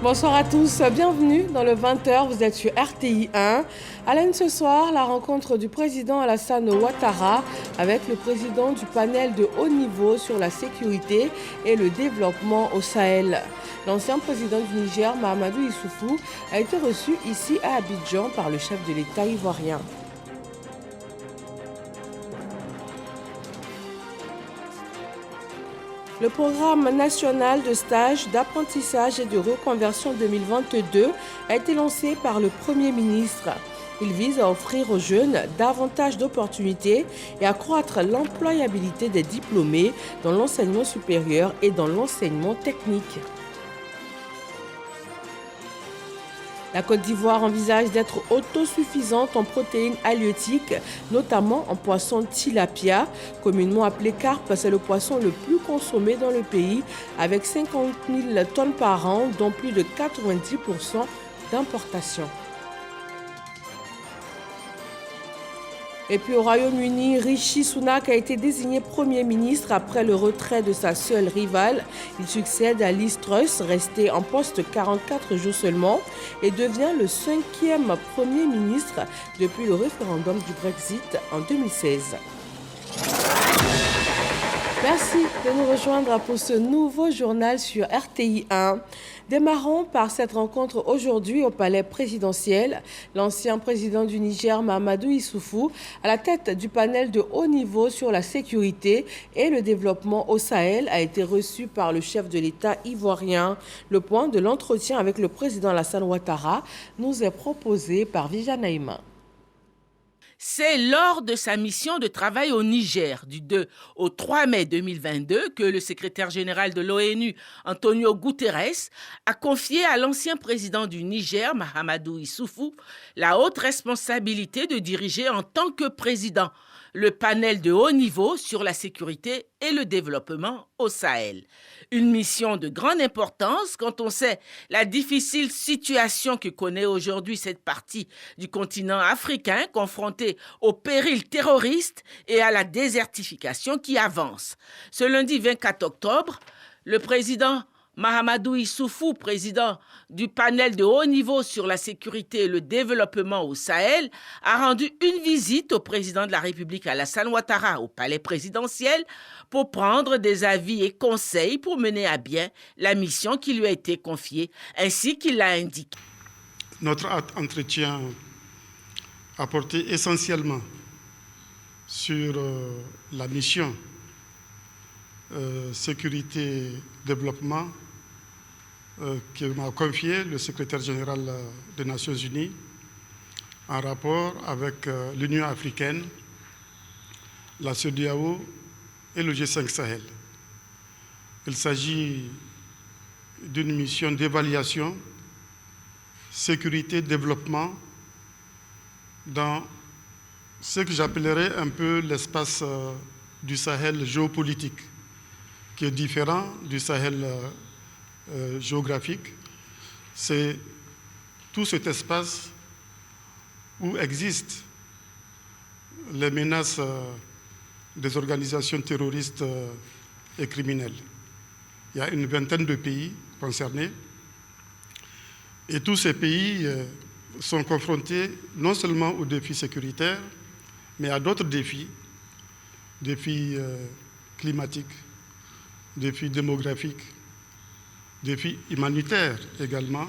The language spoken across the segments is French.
Bonsoir à tous, bienvenue dans le 20h, vous êtes sur RTI 1. À l'une ce soir, la rencontre du président Alassane Ouattara avec le président du panel de haut niveau sur la sécurité et le développement au Sahel. L'ancien président du Niger, Mahamadou Issoufou, a été reçu ici à Abidjan par le chef de l'État ivoirien. Le programme national de stage, d'apprentissage et de reconversion 2022 a été lancé par le Premier ministre. Il vise à offrir aux jeunes davantage d'opportunités et accroître l'employabilité des diplômés dans l'enseignement supérieur et dans l'enseignement technique. La Côte d'Ivoire envisage d'être autosuffisante en protéines halieutiques, notamment en poisson tilapia, communément appelé carpe. C'est le poisson le plus consommé dans le pays, avec 50 000 tonnes par an, dont plus de 90% d'importation. Et puis au Royaume-Uni, Rishi Sunak a été désigné Premier ministre après le retrait de sa seule rivale. Il succède à Liz Truss, resté en poste 44 jours seulement, et devient le 5e Premier ministre depuis le référendum du Brexit en 2016. Merci de nous rejoindre pour ce nouveau journal sur RTI 1. Démarrons par cette rencontre aujourd'hui au palais présidentiel. L'ancien président du Niger, Mahamadou Issoufou, à la tête du panel de haut niveau sur la sécurité et le développement au Sahel, a été reçu par le chef de l'État ivoirien. Le point de l'entretien avec le président Alassane Ouattara nous est proposé par Viviane Naïma. C'est lors de sa mission de travail au Niger du 2 au 3 mai 2022 que le secrétaire général de l'ONU, Antonio Guterres, a confié à l'ancien président du Niger, Mahamadou Issoufou, la haute responsabilité de diriger en tant que président le panel de haut niveau sur la sécurité et le développement au Sahel. Une mission de grande importance quand on sait la difficile situation que connaît aujourd'hui cette partie du continent africain confrontée au péril terroriste et à la désertification qui avance. Ce lundi 24 octobre, le président Mahamadou Issoufou, président du panel de haut niveau sur la sécurité et le développement au Sahel, a rendu une visite au président de la République Alassane Ouattara au palais présidentiel pour prendre des avis et conseils pour mener à bien la mission qui lui a été confiée, ainsi qu'il l'a indiqué. Notre entretien a porté essentiellement sur la mission sécurité-développement que m'a confié le secrétaire général des Nations Unies en rapport avec l'Union africaine, la CEDEAO et le G5 Sahel. Il s'agit d'une mission d'évaluation, sécurité-développement dans ce que j'appellerais un peu l'espace du Sahel géopolitique, qui est différent du Sahel géographique. C'est tout cet espace où existent les menaces des organisations terroristes et criminelles. Il y a une vingtaine de pays concernés et tous ces pays sont confrontés non seulement aux défis sécuritaires, mais à d'autres défis climatiques, défis démographiques, défis humanitaires également,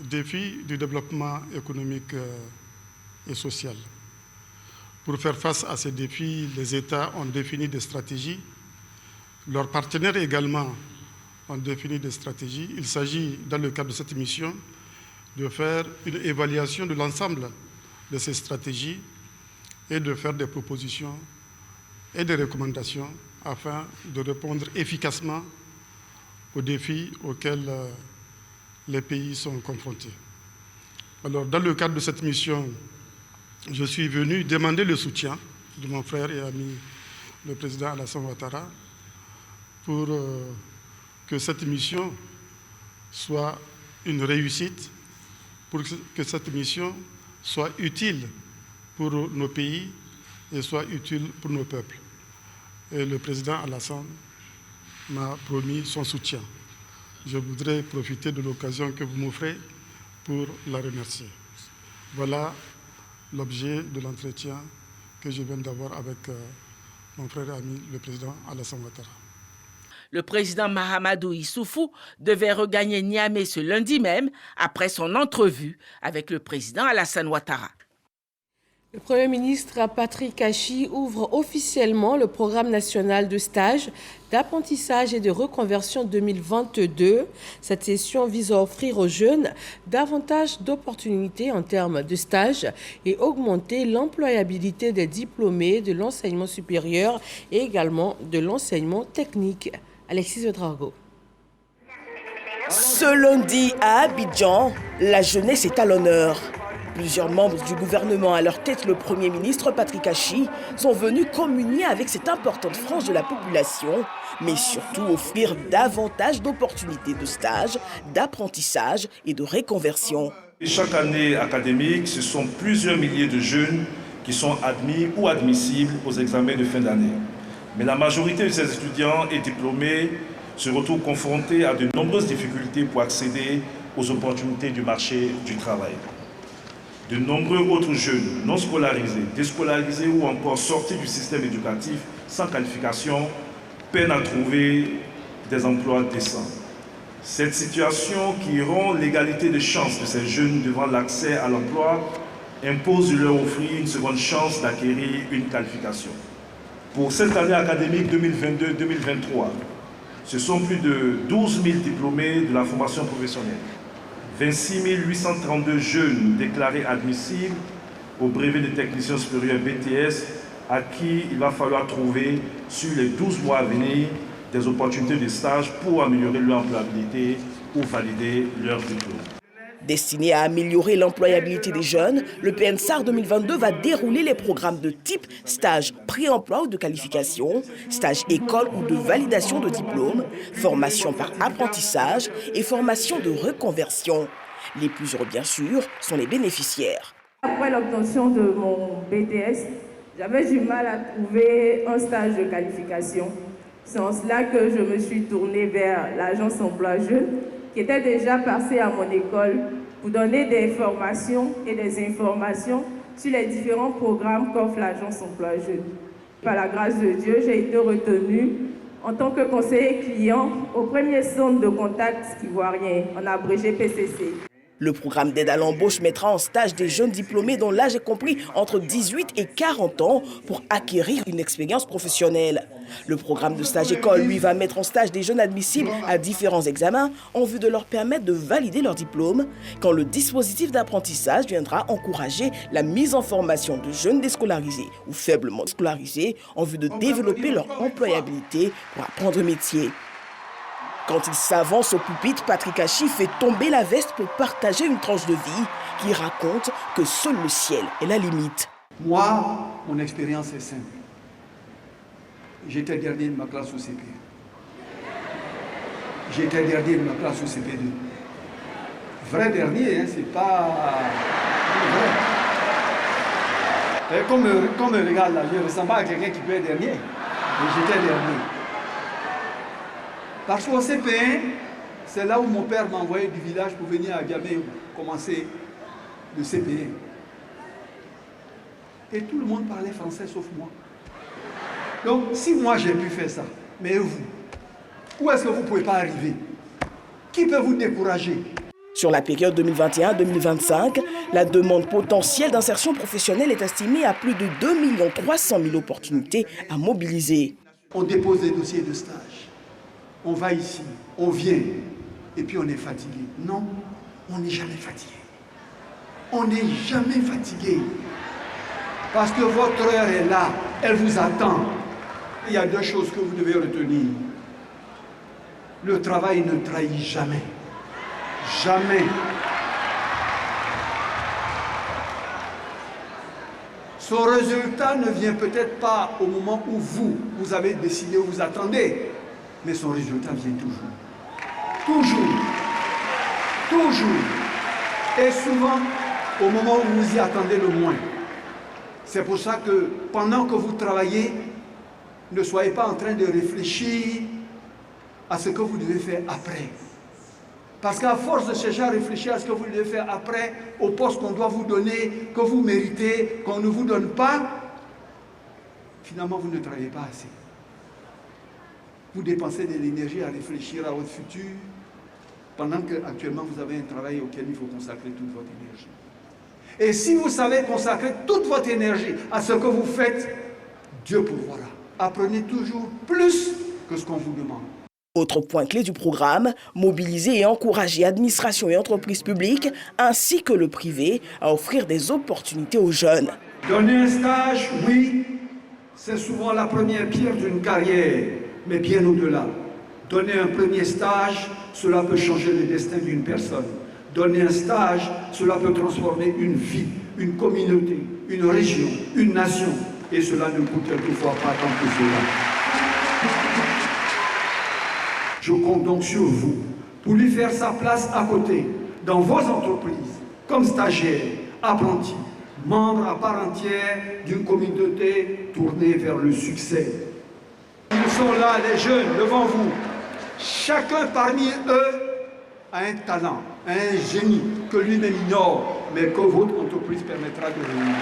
défis du développement économique et social. Pour faire face à ces défis, les États ont défini des stratégies. Leurs partenaires également ont défini des stratégies. Il s'agit, dans le cadre de cette mission, de faire une évaluation de l'ensemble de ces stratégies et de faire des propositions et des recommandations afin de répondre efficacement aux défis auxquels les pays sont confrontés. Alors, dans le cadre de cette mission, je suis venu demander le soutien de mon frère et ami, le président Alassane Ouattara, pour que cette mission soit une réussite, pour que cette mission soit utile pour nos pays et soit utile pour nos peuples. Et le président Alassane m'a promis son soutien. je voudrais profiter de l'occasion que vous m'offrez pour la remercier. Voilà l'objet de l'entretien que je viens d'avoir avec mon frère et ami, le président Alassane Ouattara. Le président Mahamadou Issoufou devait regagner Niamey ce lundi même après son entrevue avec le président Alassane Ouattara. Le Premier ministre Patrick Achi ouvre officiellement le programme national de stage, d'apprentissage et de reconversion 2022. Cette session vise à offrir aux jeunes davantage d'opportunités en termes de stage et augmenter l'employabilité des diplômés de l'enseignement supérieur et également de l'enseignement technique. Alexis Ouedraogo. Ce lundi à Abidjan, la jeunesse est à l'honneur. Plusieurs membres du gouvernement, à leur tête le Premier ministre Patrick Achi, sont venus communier avec cette importante frange de la population, mais surtout offrir davantage d'opportunités de stage, d'apprentissage et de reconversion. Chaque année académique, ce sont plusieurs milliers de jeunes qui sont admis ou admissibles aux examens de fin d'année. Mais la majorité de ces étudiants et diplômés se retrouvent confrontés à de nombreuses difficultés pour accéder aux opportunités du marché du travail. De nombreux autres jeunes non scolarisés, déscolarisés ou encore sortis du système éducatif sans qualification peinent à trouver des emplois décents. Cette situation qui rend l'égalité de chances de ces jeunes devant l'accès à l'emploi impose de leur offrir une seconde chance d'acquérir une qualification. Pour cette année académique 2022-2023, ce sont plus de 12 000 diplômés de la formation professionnelle. 26 832 jeunes déclarés admissibles au brevet de technicien supérieur BTS à qui il va falloir trouver sur les 12 mois à venir des opportunités de stage pour améliorer leur employabilité ou valider leur diplôme. Destiné à améliorer l'employabilité des jeunes, le PNSAR 2022 va dérouler les programmes de type stage pré-emploi ou de qualification, stage école ou de validation de diplôme, formation par apprentissage et formation de reconversion. Les plus heureux, bien sûr, sont les bénéficiaires. Après l'obtention de mon BTS, j'avais du mal à trouver un stage de qualification. C'est en cela que je me suis tournée vers l'agence Emploi Jeunes, qui était déjà passé à mon école pour donner des formations et des informations sur les différents programmes qu'offre l'agence Emploi Jeunes. Par la grâce de Dieu, j'ai été retenue en tant que conseiller client au premier centre de contact ivoirien, en abrégé PCC. Le programme d'aide à l'embauche mettra en stage des jeunes diplômés dont l'âge est compris entre 18 et 40 ans pour acquérir une expérience professionnelle. Le programme de stage école, lui, va mettre en stage des jeunes admissibles à différents examens en vue de leur permettre de valider leur diplôme, quand le dispositif d'apprentissage viendra encourager la mise en formation de jeunes déscolarisés ou faiblement scolarisés en vue de développer leur employabilité pour apprendre un métier. Quand il s'avance au pupitre, Patrick Achi fait tomber la veste pour partager une tranche de vie qui raconte que seul le ciel est la limite. Moi, mon expérience est simple. J'étais dernier de ma classe au CP. J'étais dernier de ma classe au CP2. Vrai dernier, hein, c'est pas vrai. Et comme je regarde là, je ne ressemble pas à quelqu'un qui peut être dernier. Mais j'étais dernier. Parce qu'au CP1, c'est là où mon père m'a envoyé du village pour venir à Niamey commencer le CP1. Et tout le monde parlait français sauf moi. Donc, si moi j'ai pu faire ça, mais vous, où est-ce que vous ne pouvez pas arriver? Qui peut vous décourager? Sur la période 2021-2025, la demande potentielle d'insertion professionnelle est estimée à plus de 2 300 000 opportunités à mobiliser. On dépose des dossiers de stage. On va ici, on vient, et puis on est fatigué. Non, on n'est jamais fatigué. On n'est jamais fatigué. Parce que votre heure est là, elle vous attend. Il y a deux choses que vous devez retenir. Le travail ne trahit jamais. Jamais. Son résultat ne vient peut-être pas au moment où vous avez décidé, où vous attendez. Mais son résultat vient toujours. Toujours. Toujours. Et souvent, au moment où vous y attendez le moins. C'est pour ça que pendant que vous travaillez, ne soyez pas en train de réfléchir à ce que vous devez faire après. Parce qu'à force de chercher à réfléchir à ce que vous devez faire après, au poste qu'on doit vous donner, que vous méritez, qu'on ne vous donne pas, finalement vous ne travaillez pas assez. Vous dépensez de l'énergie à réfléchir à votre futur, pendant qu'actuellement vous avez un travail auquel il faut consacrer toute votre énergie. Et si vous savez consacrer toute votre énergie à ce que vous faites, Dieu pourvoira. Apprenez toujours plus que ce qu'on vous demande. Autre point clé du programme, mobiliser et encourager administration et entreprises publiques ainsi que le privé à offrir des opportunités aux jeunes. Donner un stage, oui, c'est souvent la première pierre d'une carrière, mais bien au-delà. Donner un premier stage, cela peut changer le destin d'une personne. Donner un stage, cela peut transformer une vie, une communauté, une région, une nation. Et cela ne coûte quelquefois pas tant que cela. Je compte donc sur vous pour lui faire sa place à côté, dans vos entreprises, comme stagiaire, apprenti, membre à part entière d'une communauté tournée vers le succès. Ils sont là, les jeunes, devant vous. Chacun parmi eux a un talent, un génie que lui-même ignore, mais que votre entreprise permettra de réunir.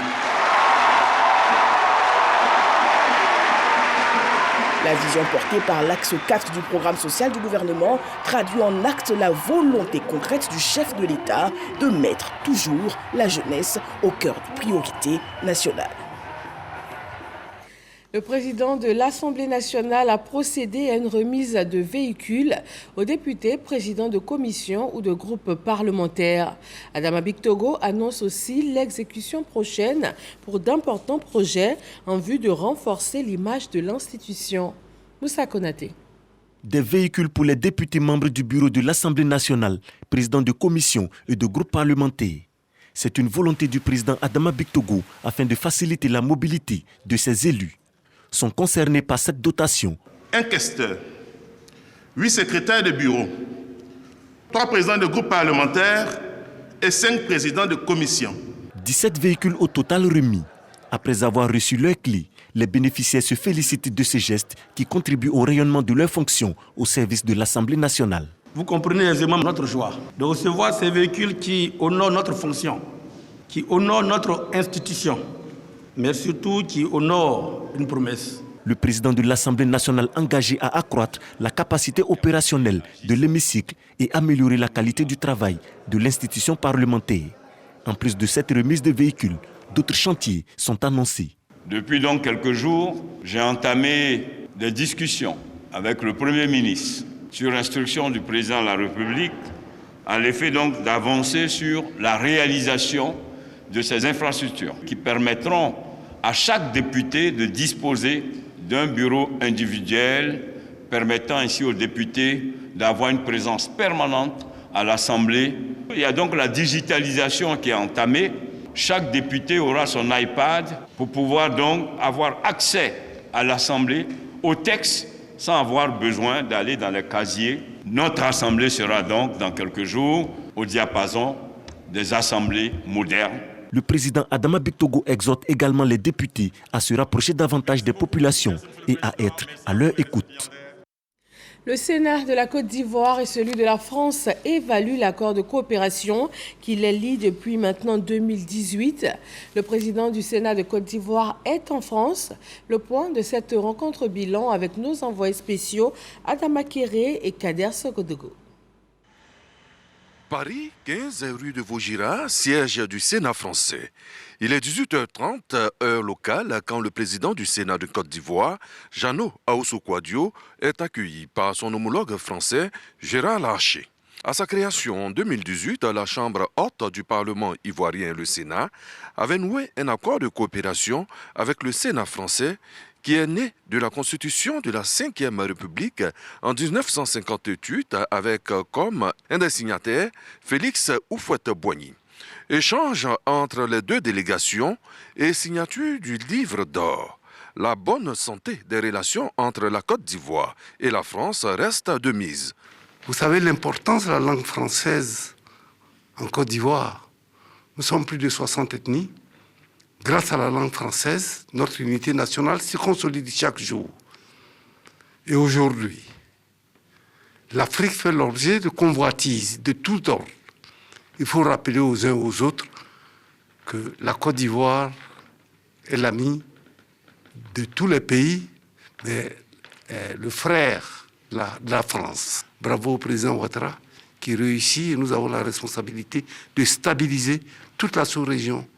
La vision portée par l'axe 4 du programme social du gouvernement traduit en actes la volonté concrète du chef de l'État de mettre toujours la jeunesse au cœur des priorités nationales. Le président de l'Assemblée nationale a procédé à une remise de véhicules aux députés, présidents de commissions ou de groupes parlementaires. Adama Bictogo annonce aussi l'exécution prochaine pour d'importants projets en vue de renforcer l'image de l'institution. Moussa Konaté. Des véhicules pour les députés membres du bureau de l'Assemblée nationale, présidents de commissions et de groupes parlementaires. C'est une volonté du président Adama Bictogo afin de faciliter la mobilité de ses élus. Sont concernés par cette dotation. Un questeur, 8 secrétaires de bureau, 3 présidents de groupes parlementaires et 5 présidents de commission. 17 véhicules au total remis. Après avoir reçu leurs clés, les bénéficiaires se félicitent de ces gestes qui contribuent au rayonnement de leurs fonctions au service de l'Assemblée nationale. Vous comprenez aisément notre joie de recevoir ces véhicules qui honorent notre fonction, qui honorent notre institution, mais surtout qui honore une promesse. Le président de l'Assemblée nationale engagé à accroître la capacité opérationnelle de l'hémicycle et améliorer la qualité du travail de l'institution parlementaire. En plus de cette remise de véhicules, d'autres chantiers sont annoncés. Depuis donc quelques jours, j'ai entamé des discussions avec le Premier ministre sur instruction du président de la République, à l'effet donc d'avancer sur la réalisation de ces infrastructures qui permettront à chaque député de disposer d'un bureau individuel permettant ainsi aux députés d'avoir une présence permanente à l'Assemblée. Il y a donc la digitalisation qui est entamée. Chaque député aura son iPad pour pouvoir donc avoir accès à l'Assemblée, aux textes, sans avoir besoin d'aller dans les casiers. Notre Assemblée sera donc dans quelques jours au diapason des assemblées modernes. Le président Adama Bictogo exhorte également les députés à se rapprocher davantage des populations et à être à leur écoute. Le Sénat de la Côte d'Ivoire et celui de la France évaluent l'accord de coopération qui les lie depuis maintenant 2018. Le président du Sénat de Côte d'Ivoire est en France. Le point de cette rencontre bilan avec nos envoyés spéciaux Adama Kéré et Kader Sokodogo. Paris, 15 rue de Vaugirard, siège du Sénat français. Il est 18h30, heure locale, quand le président du Sénat de Côte d'Ivoire, Jeannot Ahoussou-Kouadio, est accueilli par son homologue français, Gérard Larcher. À sa création en 2018, la Chambre haute du Parlement ivoirien, le Sénat, avait noué un accord de coopération avec le Sénat français qui est né de la Constitution de la Ve République en 1958 avec comme un des signataires Félix Houphouët-Boigny. Échange entre les deux délégations et signature du livre d'or. La bonne santé des relations entre la Côte d'Ivoire et la France reste de mise. Vous savez l'importance de la langue française en Côte d'Ivoire. Nous sommes plus de 60 ethnies. Grâce à la langue française, notre unité nationale se consolide chaque jour. Et aujourd'hui, L'Afrique fait l'objet de convoitises de tout ordre. Il faut rappeler aux uns aux autres que la Côte d'Ivoire est l'ami de tous les pays, mais le frère de la France. Bravo au président Ouattara qui réussit et nous avons la responsabilité de stabiliser toute la sous-région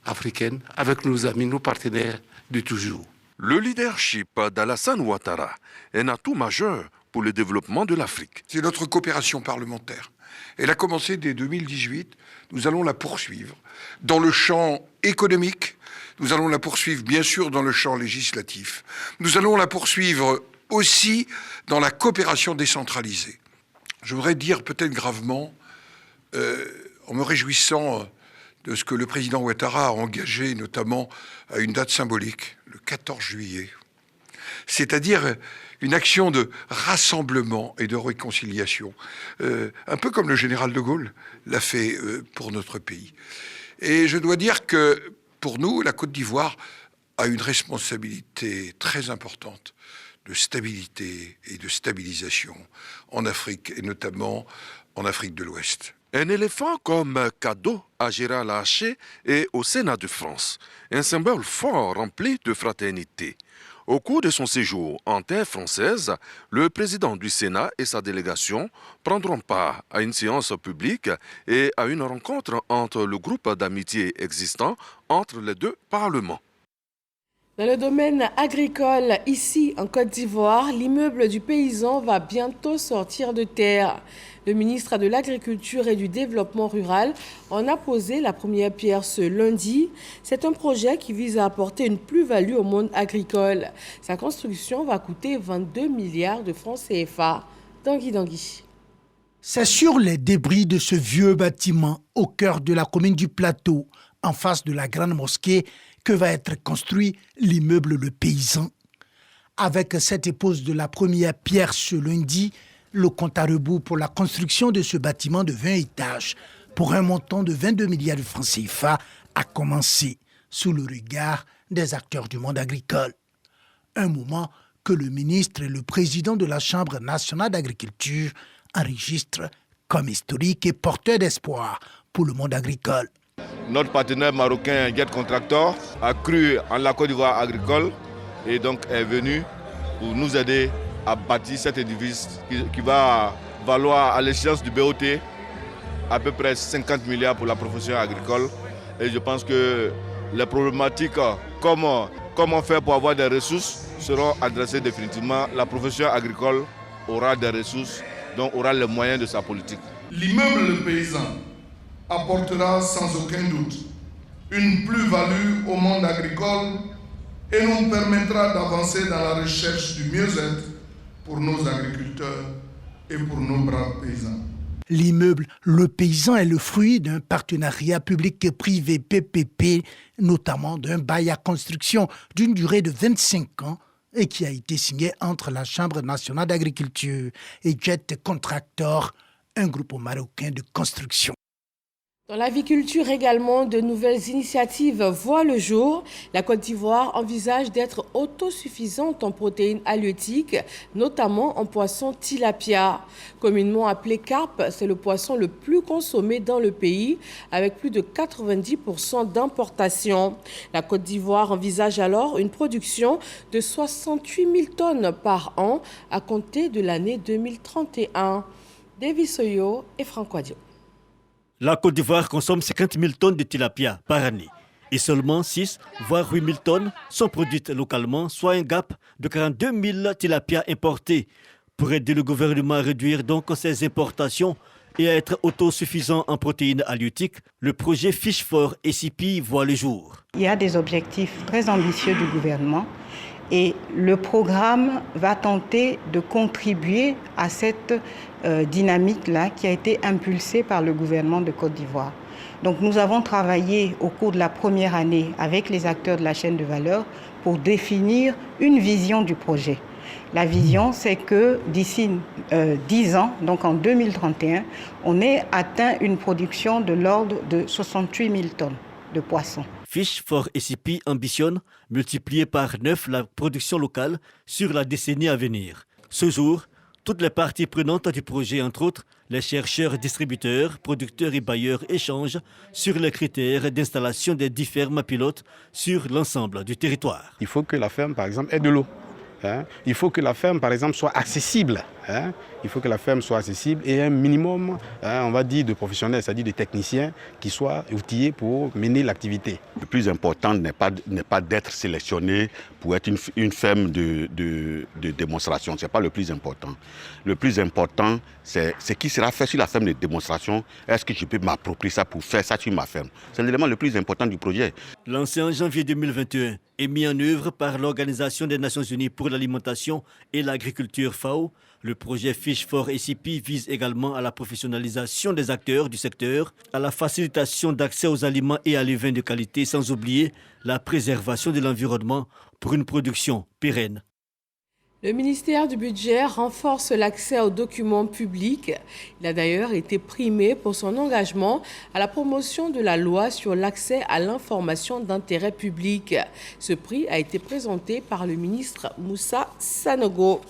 africaine avec nos amis, nos partenaires de toujours. Le leadership d'Alassane Ouattara est un atout majeur pour le développement de l'Afrique. C'est notre coopération parlementaire. Elle a commencé dès 2018. Nous allons la poursuivre dans le champ économique. Nous allons la poursuivre, bien sûr, dans le champ législatif. Nous allons la poursuivre aussi dans la coopération décentralisée. Je voudrais dire peut-être gravement, en me réjouissant de ce que le président Ouattara a engagé, notamment à une date symbolique, le 14 juillet, c'est-à-dire une action de rassemblement et de réconciliation, un peu comme le général de Gaulle l'a fait pour notre pays. Et je dois dire que pour nous, la Côte d'Ivoire a une responsabilité très importante de stabilité et de stabilisation en Afrique, et notamment en Afrique de l'Ouest. Un éléphant comme cadeau à Gérard Larcher et au Sénat de France, un symbole fort rempli de fraternité. Au cours de son séjour en terre française, le président du Sénat et sa délégation prendront part à une séance publique et à une rencontre entre le groupe d'amitié existant entre les deux parlements. Dans le domaine agricole, ici en Côte d'Ivoire, l'immeuble du paysan va bientôt sortir de terre. Le ministre de l'Agriculture et du Développement rural en a posé la première pierre ce lundi. C'est un projet qui vise à apporter une plus-value au monde agricole. Sa construction va coûter 22 milliards de francs CFA. Dangui. C'est sur les débris de ce vieux bâtiment au cœur de la commune du Plateau, en face de la grande mosquée, que va être construit l'immeuble Le Paysan. Avec cette pose de la première pierre ce lundi, le compte à rebours pour la construction de ce bâtiment de 20 étages pour un montant de 22 milliards de francs CFA a commencé sous le regard des acteurs du monde agricole. Un moment que le ministre et le président de la Chambre nationale d'agriculture enregistrent comme historique et porteur d'espoir pour le monde agricole. Notre partenaire marocain Get Contractor a cru en la Côte d'Ivoire agricole et donc est venu pour nous aider à bâtir cet édifice qui va valoir à l'échéance du BOT à peu près 50 milliards pour la profession agricole. Et je pense que les problématiques, comment faire pour avoir des ressources, seront adressées définitivement. La profession agricole aura des ressources, donc aura les moyens de sa politique. L'immeuble Le Paysan apportera sans aucun doute une plus-value au monde agricole et nous permettra d'avancer dans la recherche du mieux-être pour nos agriculteurs et pour nos braves paysans. L'immeuble Le Paysan est le fruit d'un partenariat public-privé PPP, notamment d'un bail à construction d'une durée de 25 ans et qui a été signé entre la Chambre nationale d'agriculture et Jet Contractor, un groupe marocain de construction. Dans l'aviculture également, de nouvelles initiatives voient le jour. La Côte d'Ivoire envisage d'être autosuffisante en protéines halieutiques, notamment en poisson tilapia. Communément appelé carpe, c'est le poisson le plus consommé dans le pays, avec plus de 90% d'importation. La Côte d'Ivoire envisage alors une production de 68 000 tonnes par an à compter de l'année 2031. Davis Oyo et Franck Wadio. La Côte d'Ivoire consomme 50 000 tonnes de tilapia par année et seulement 6 voire 8 000 tonnes sont produites localement, soit un gap de 42 000 tilapia importés. Pour aider le gouvernement à réduire donc ses importations et à être autosuffisant en protéines halieutiques, le projet Fish for ACP voit le jour. Il y a des objectifs très ambitieux du gouvernement et le programme va tenter de contribuer à cette dynamique-là qui a été impulsée par le gouvernement de Côte d'Ivoire. Donc nous avons travaillé au cours de la première année avec les acteurs de la chaîne de valeur pour définir une vision du projet. La vision, c'est que d'ici 10 ans, donc en 2031, on ait atteint une production de l'ordre de 68 000 tonnes de poissons. Fish for ACP ambitionne multiplier par 9 la production locale sur la décennie à venir. Ce jour, Toutes les parties prenantes du projet, entre autres, les chercheurs, distributeurs, producteurs et bailleurs échangent sur les critères d'installation des 10 fermes pilotes sur l'ensemble du territoire. Il faut que la ferme, par exemple, ait de l'eau. Il faut que la ferme, par exemple, soit accessible. Il faut que la ferme soit accessible et un minimum, on va dire, de professionnels, c'est-à-dire de techniciens qui soient outillés pour mener l'activité. Le plus important n'est pas d'être sélectionné pour être une ferme de démonstration. Ce n'est pas le plus important. Le plus important, c'est ce qui sera fait sur la ferme de démonstration. Est-ce que je peux m'approprier ça pour faire ça sur ma ferme? C'est l'élément le plus important du projet. Lancé en janvier 2021 et mis en œuvre par l'Organisation des Nations Unies pour l'alimentation et l'agriculture FAO, le projet Fish for ACP vise également à la professionnalisation des acteurs du secteur, à la facilitation d'accès aux aliments et à l'évin de qualité, sans oublier la préservation de l'environnement pour une production pérenne. Le ministère du Budget renforce l'accès aux documents publics. Il a d'ailleurs été primé pour son engagement à la promotion de la loi sur l'accès à l'information d'intérêt public. Ce prix a été présenté par le ministre Moussa Sanogo.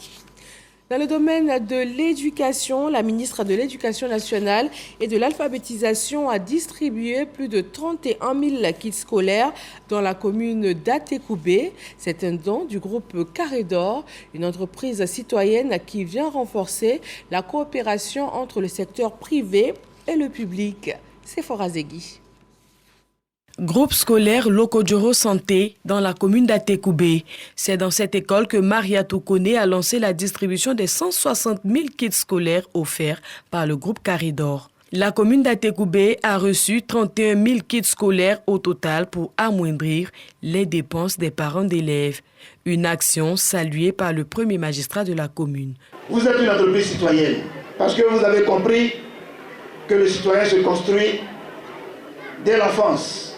Dans le domaine de l'éducation, la ministre de l'Éducation nationale et de l'alphabétisation a distribué plus de 31 000 kits scolaires dans la commune d'Atekoubé. C'est un don du groupe Carré d'Or, une entreprise citoyenne qui vient renforcer la coopération entre le secteur privé et le public. C'est Forazegui. Groupe scolaire Lokodjoro Santé dans la commune d'Atekoubé. C'est dans cette école que Maria Toukone a lancé la distribution des 160 000 kits scolaires offerts par le groupe Carré d'Or. La commune d'Atekoubé a reçu 31 000 kits scolaires au total pour amoindrir les dépenses des parents d'élèves. Une action saluée par le premier magistrat de la commune. Vous êtes une entreprise citoyenne parce que vous avez compris que le citoyen se construit dès l'enfance,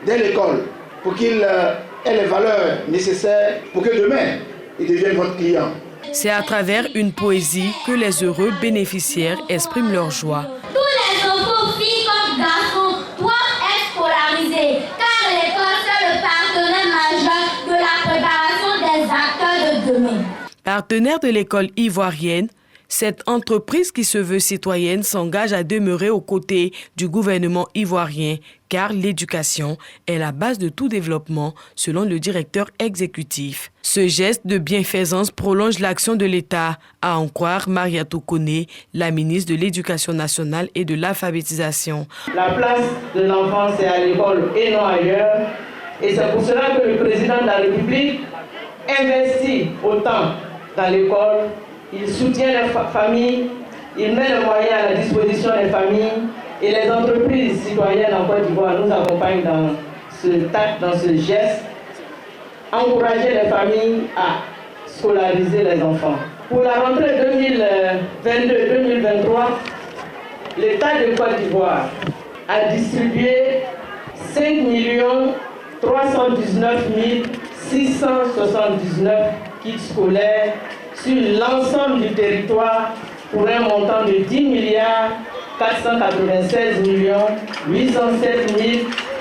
dès l'école, pour qu'il ait les valeurs nécessaires pour que demain, il devienne votre client. C'est à travers une poésie que les heureux bénéficiaires expriment leur joie. Tous les enfants, filles comme garçons, doivent être scolarisés, car l'école, c'est le partenaire majeur de la préparation des acteurs de demain. Partenaire de l'école ivoirienne, cette entreprise qui se veut citoyenne s'engage à demeurer aux côtés du gouvernement ivoirien, car l'éducation est la base de tout développement, selon le directeur exécutif. Ce geste de bienfaisance prolonge l'action de l'État, à en croire Maria Toukone, la ministre de l'Éducation nationale et de l'alphabétisation. La place de l'enfant, c'est à l'école et non ailleurs. Et c'est pour cela que le président de la République investit autant dans l'école. Il soutient les familles, il met les moyens à la disposition des familles et les entreprises citoyennes en Côte d'Ivoire nous accompagnent dans ce geste, encourager les familles à scolariser les enfants. Pour la rentrée 2022-2023, l'État de Côte d'Ivoire a distribué 5 319 679 kits scolaires sur l'ensemble du territoire pour un montant de 10 496 807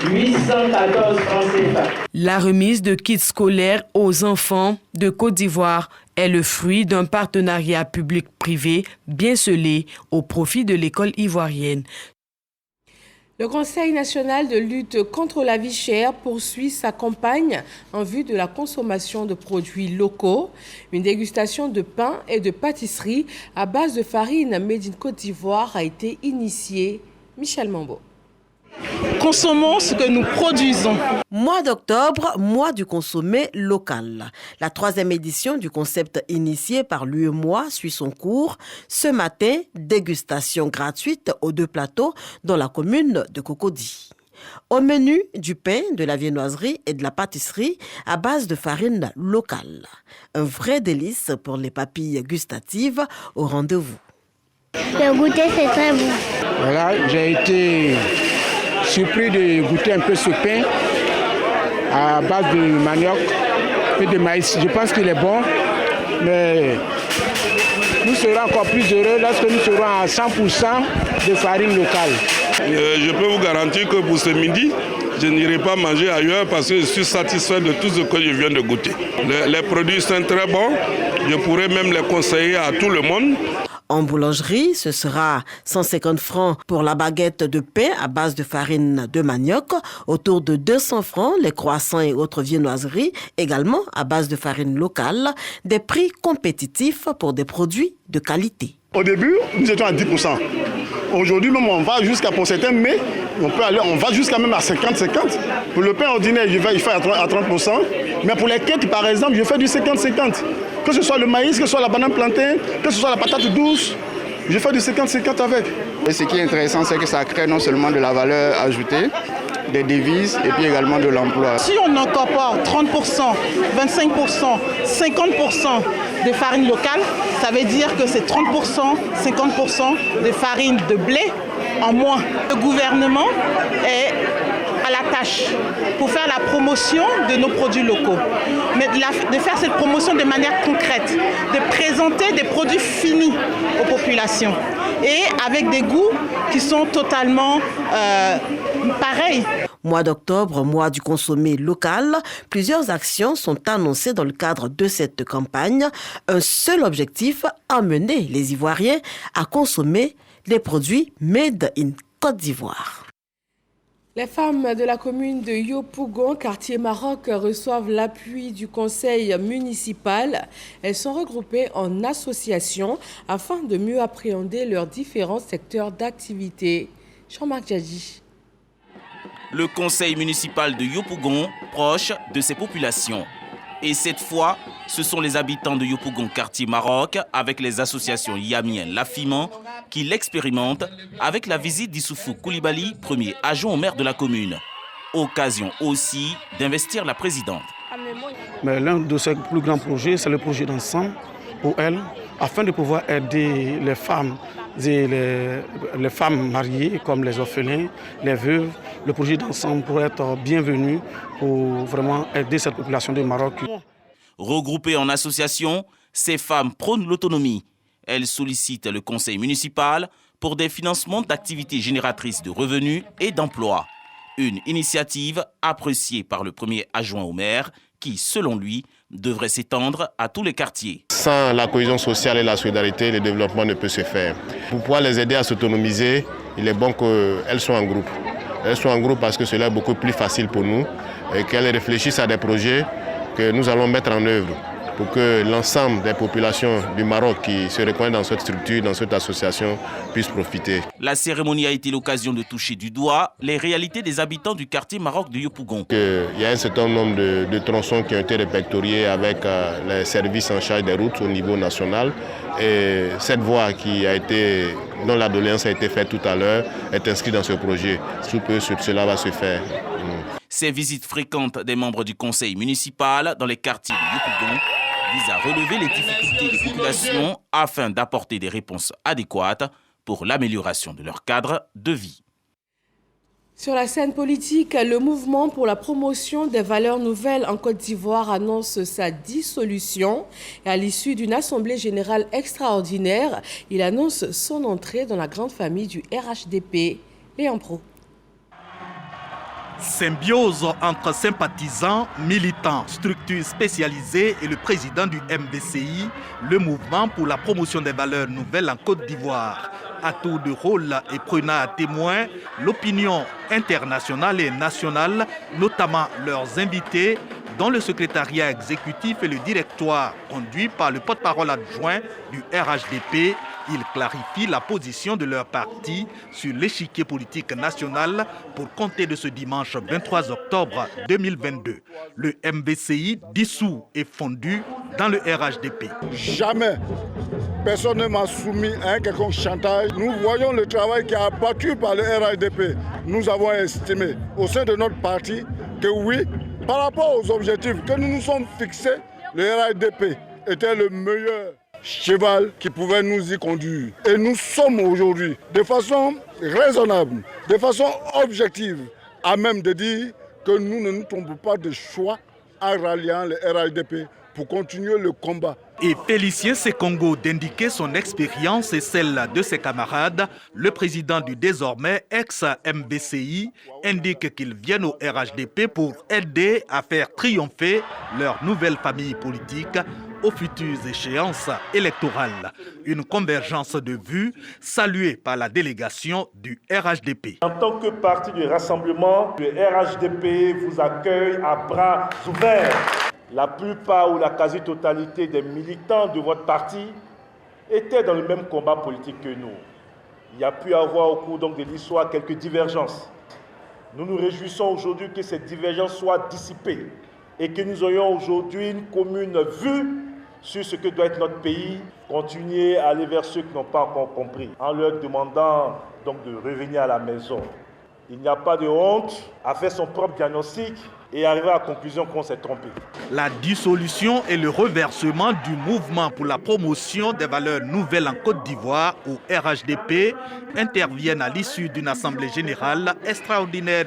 814 francs CFA. La remise de kits scolaires aux enfants de Côte d'Ivoire est le fruit d'un partenariat public-privé bien scellé au profit de l'école ivoirienne. Le Conseil national de lutte contre la vie chère poursuit sa campagne en vue de la consommation de produits locaux. Une dégustation de pain et de pâtisserie à base de farine made in Côte d'Ivoire a été initiée. Michel Mambo. Consommons ce que nous produisons. Mois d'octobre, mois du consommé local. La 3e édition du concept initié par l'UEMOA suit son cours. Ce matin, dégustation gratuite aux 2 plateaux dans la commune de Cocody. Au menu, du pain, de la viennoiserie et de la pâtisserie à base de farine locale. Un vrai délice pour les papilles gustatives au rendez-vous. Le goûter, c'est très bon. Voilà, j'ai été surpris de goûter un peu ce pain à base de manioc et de maïs. Je pense qu'il est bon, mais nous serons encore plus heureux lorsque nous serons à 100% de farine locale. Je peux vous garantir que pour ce midi, je n'irai pas manger ailleurs parce que je suis satisfait de tout ce que je viens de goûter. Les produits sont très bons, je pourrais même les conseiller à tout le monde. En boulangerie, ce sera 150 francs pour la baguette de pain à base de farine de manioc, autour de 200 francs les croissants et autres viennoiseries, également à base de farine locale, des prix compétitifs pour des produits de qualité. Au début, nous étions à 10%. Aujourd'hui, même on va jusqu'à, pour certains mets, on va jusqu'à même à 50-50. Pour le pain ordinaire, il fait à 30%. Mais pour les quêtes, par exemple, je fais du 50-50. Que ce soit le maïs, que ce soit la banane plantain, que ce soit la patate douce, je fais du 50-50 avec. Et ce qui est intéressant, c'est que ça crée non seulement de la valeur ajoutée, des devises et puis également de l'emploi. Si on incorpore 30%, 25%, 50% de farine locale, ça veut dire que c'est 30%, 50% de farine de blé en moins. Le gouvernement est à la tâche pour faire la promotion de nos produits locaux, mais de faire cette promotion de manière concrète, de présenter des produits finis aux populations et avec des goûts qui sont totalement pareils. Mois d'octobre, mois du consommé local, plusieurs actions sont annoncées dans le cadre de cette campagne. Un seul objectif, amener les Ivoiriens à consommer les produits made in Côte d'Ivoire. Les femmes de la commune de Yopougon, quartier Maroc, reçoivent l'appui du conseil municipal. Elles sont regroupées en associations afin de mieux appréhender leurs différents secteurs d'activité. Jean-Marc Djadji. Le conseil municipal de Yopougon, proche de ses populations. Et cette fois, ce sont les habitants de Yopougon, quartier Maroc, avec les associations Yamien Lafiman, qui l'expérimentent avec la visite d'Issoufou Koulibaly, premier adjoint au maire de la commune. Occasion aussi d'investir la présidente. Mais l'un de ses plus grands projets, c'est le projet d'ensemble pour elle, afin de pouvoir aider les femmes et les femmes mariées, comme les orphelins, les veuves. Le projet d'ensemble pour être bienvenu, pour vraiment aider cette population du Maroc. Regroupées en association, ces femmes prônent l'autonomie. Elles sollicitent le conseil municipal pour des financements d'activités génératrices de revenus et d'emplois. Une initiative appréciée par le premier adjoint au maire qui, selon lui, devrait s'étendre à tous les quartiers. Sans la cohésion sociale et la solidarité, le développement ne peut se faire. Pour pouvoir les aider à s'autonomiser, il est bon qu'elles soient en groupe. Elles soient en groupe parce que cela est beaucoup plus facile pour nous et qu'elles réfléchissent à des projets que nous allons mettre en œuvre pour que l'ensemble des populations du Maroc qui se reconnaissent dans cette structure, dans cette association, puissent profiter. La cérémonie a été l'occasion de toucher du doigt les réalités des habitants du quartier Maroc de Yopougon. Il y a un certain nombre de tronçons qui ont été répertoriés avec les services en charge des routes au niveau national. Et cette voie dont la doléance a été faite tout à l'heure est inscrite dans ce projet. Sous peu, cela va se faire. Ces visites fréquentes des membres du conseil municipal dans les quartiers de Yopougon visent à relever les difficultés des populations afin d'apporter des réponses adéquates pour l'amélioration de leur cadre de vie. Sur la scène politique, le mouvement pour la promotion des valeurs nouvelles en Côte d'Ivoire annonce sa dissolution. Et à l'issue d'une assemblée générale extraordinaire, il annonce son entrée dans la grande famille du RHDP. Léon Pro. Symbiose entre sympathisants, militants, structures spécialisées et le président du MVCI, le mouvement pour la promotion des valeurs nouvelles en Côte d'Ivoire. À tour de rôle et prenant à témoin l'opinion internationale et nationale, notamment leurs invités, dont le secrétariat exécutif et le directoire conduit par le porte-parole adjoint du RHDP, ils clarifient la position de leur parti sur l'échiquier politique national pour compter de ce dimanche 23 octobre 2022. Le MVCI dissous et fondu dans le RHDP. Jamais personne ne m'a soumis à un quelconque chantage. Nous voyons le travail qui est abattu par le RHDP. Nous avons estimé au sein de notre parti que oui, par rapport aux objectifs que nous nous sommes fixés, le RHDP était le meilleur cheval qui pouvait nous y conduire. Et nous sommes aujourd'hui, de façon raisonnable, de façon objective, à même de dire que nous ne nous trompons pas de choix en ralliant le RHDP pour continuer le combat. Et Félicien Sekongo d'indiquer son expérience et celle de ses camarades, le président du désormais ex-MBCI indique qu'ils viennent au RHDP pour aider à faire triompher leur nouvelle famille politique aux futures échéances électorales. Une convergence de vues saluée par la délégation du RHDP. En tant que parti du rassemblement, le RHDP vous accueille à bras ouverts. La plupart ou la quasi-totalité des militants de votre parti étaient dans le même combat politique que nous. Il y a pu avoir au cours de l'histoire quelques divergences. Nous nous réjouissons aujourd'hui que ces divergences soient dissipées et que nous ayons aujourd'hui une commune vue sur ce que doit être notre pays, continuer à aller vers ceux qui n'ont pas encore compris, en leur demandant donc de revenir à la maison. Il n'y a pas de honte à faire son propre diagnostic et arriver à la conclusion qu'on s'est trompé. La dissolution et le reversement du mouvement pour la promotion des valeurs nouvelles en Côte d'Ivoire au RHDP interviennent à l'issue d'une assemblée générale extraordinaire.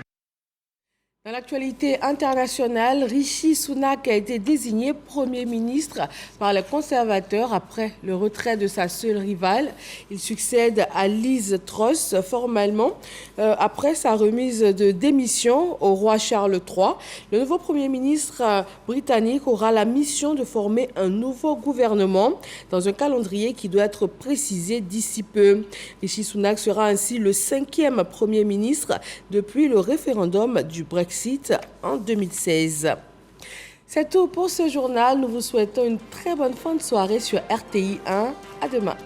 Dans l'actualité internationale, Rishi Sunak a été désigné Premier ministre par les conservateurs après le retrait de sa seule rivale. Il succède à Liz Truss formellement après sa remise de démission au roi Charles III. Le nouveau Premier ministre britannique aura la mission de former un nouveau gouvernement dans un calendrier qui doit être précisé d'ici peu. Rishi Sunak sera ainsi le 5e Premier ministre depuis le référendum du Brexit en 2016. C'est tout pour ce journal. Nous vous souhaitons une très bonne fin de soirée sur RTI 1. À demain.